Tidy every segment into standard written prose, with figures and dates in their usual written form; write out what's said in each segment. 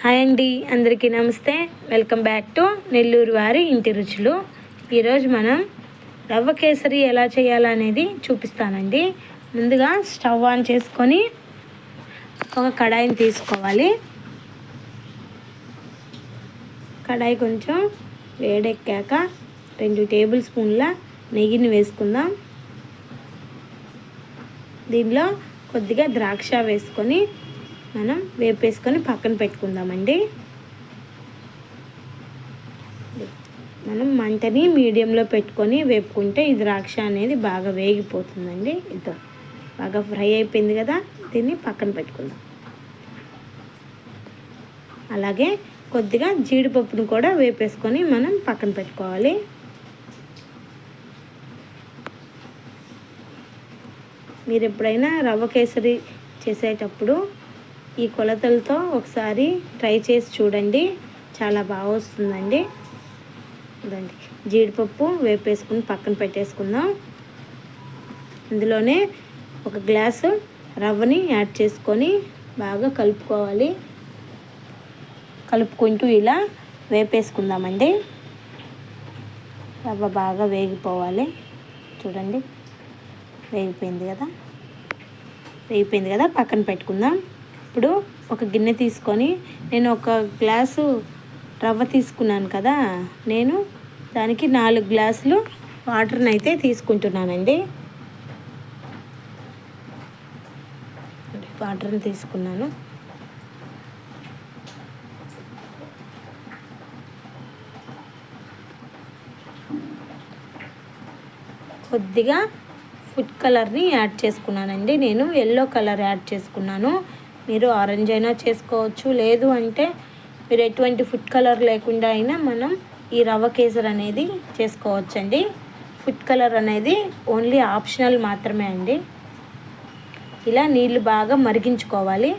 Hi అండి, అందరికీ నమస్తే. వెల్కమ్ బ్యాక్ టు నెల్లూరు వారి ఇంటి రుచులు. ఈరోజు మనం రవ్వ కేసరి ఎలా చేయాలనేది చూపిస్తానండి. ముందుగా స్టవ్ ఆన్ చేసుకొని ఒక కడాయిని తీసుకోవాలి. కడాయి కొంచెం వేడెక్కాక 2 టేబుల్ స్పూన్ల నెయ్యిని వేసుకుందాం. దీనిలో కొద్దిగా ద్రాక్ష వేసుకొని మనం వేపేసుకొని పక్కన పెట్టుకుందామండి. మనం మంటని మీడియంలో పెట్టుకొని వేపుకుంటే ఈ ద్రాక్ష అనేది బాగా వేగిపోతుందండి. ఇదో బాగా ఫ్రై అయిపోయింది కదా, దీన్ని పక్కన పెట్టుకుందాం. అలాగే కొద్దిగా జీడిపప్పును కూడా వేపేసుకొని మనం పక్కన పెట్టుకోవాలి. మీరు ఎప్పుడైనా రవ్వ కేసరి చేసేటప్పుడు ఈ కొలతలతో ఒకసారి ట్రై చేసి చూడండి, చాలా బాగా వస్తుందండి. ఇదండి జీడిపప్పు వేపేసుకుని పక్కన పెట్టేసుకుందాం. ఇందులోనే 1 గ్లాసు రవ్వని యాడ్ చేసుకొని బాగా కలుపుకోవాలి. కలుపుకుంటూ ఇలా వేపేసుకుందామండి. రవ్వ బాగా వేగిపోవాలి. చూడండి వేగిపోయింది కదా, పక్కన పెట్టుకుందాం. ఇప్పుడు ఒక గిన్నె తీసుకొని నేను 1 గ్లాసు రవ్వ తీసుకున్నాను కదా, నేను దానికి 4 గ్లాసులు వాటర్ని అయితే తీసుకుంటున్నానండి. వాటర్ని తీసుకున్నాను. కొద్దిగా ఫుడ్ కలర్ని యాడ్ చేసుకున్నానండి. నేను ఎల్లో కలర్ యాడ్ చేసుకున్నాను. మీరు ఆరెంజ్ అయినా చేసుకోవచ్చు, లేదు అంటే మీరు ఎటువంటి ఫుడ్ కలర్ లేకుండా అయినా మనం ఈ రవ్వ కేసరి అనేది చేసుకోవచ్చండి. ఫుడ్ కలర్ అనేది ఓన్లీ ఆప్షనల్ మాత్రమే అండి. ఇలా నీళ్ళు బాగా మరిగించుకోవాలి.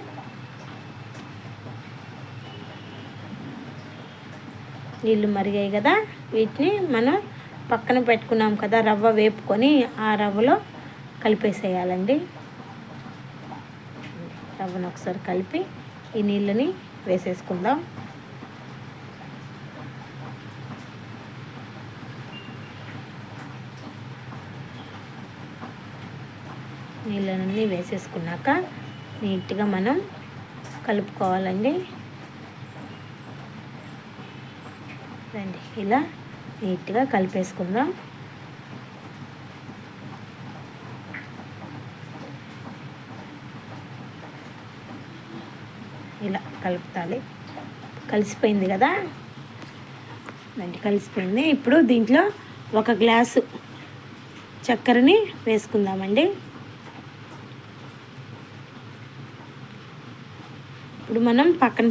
నీళ్ళు మరిగాయి కదా, వీటిని మనం పక్కన పెట్టుకున్నాం కదా రవ్వ వేపుకొని, ఆ రవ్వలో కలిపేసేయాలండి. రవ్వను ఒకసారి కలిపి ఈ నీళ్ళని వేసేసుకుందాం. నీళ్ళన్నీ వేసేసుకున్నాక నీట్గా మనం కలుపుకోవాలండి. రండి ఇలా నీట్గా కలిపేసుకుందాం. ఇలా కలుపుతాలి. కలిసిపోయింది కదా, కలిసిపోయింది. ఇప్పుడు దీంట్లో 1 గ్లాసు చక్కెరని వేసుకుందామండి. ఇప్పుడు మనం పక్కన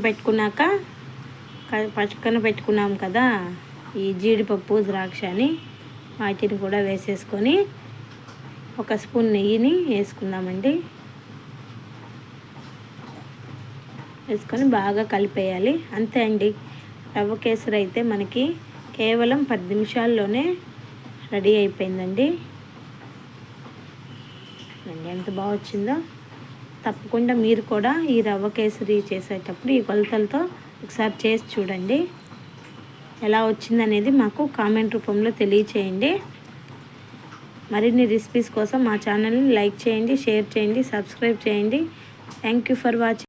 పెట్టుకున్నాం కదా ఈ జీడిపప్పు ద్రాక్షని, వాటిని కూడా వేసేసుకొని 1 స్పూన్ నెయ్యిని వేసుకుందామండి. వేసుకొని బాగా కలిపేయాలి. అంతే అండి, రవ్వ కేసరి అయితే మనకి కేవలం 10 నిమిషాల్లోనే రెడీ అయిపోయిందండి. ఎంత బాగా వచ్చిందో. తప్పకుండా మీరు కూడా ఈ రవ్వ కేసరి చేసేటప్పుడు ఈ కొలతలతో ఒకసారి చేసి చూడండి. ఎలా వచ్చిందనేది మాకు కామెంట్ రూపంలో తెలియచేయండి. మరిన్ని రెసిపీస్ కోసం మా ఛానల్ని లైక్ చేయండి, షేర్ చేయండి, సబ్స్క్రైబ్ చేయండి. Thank you for watching.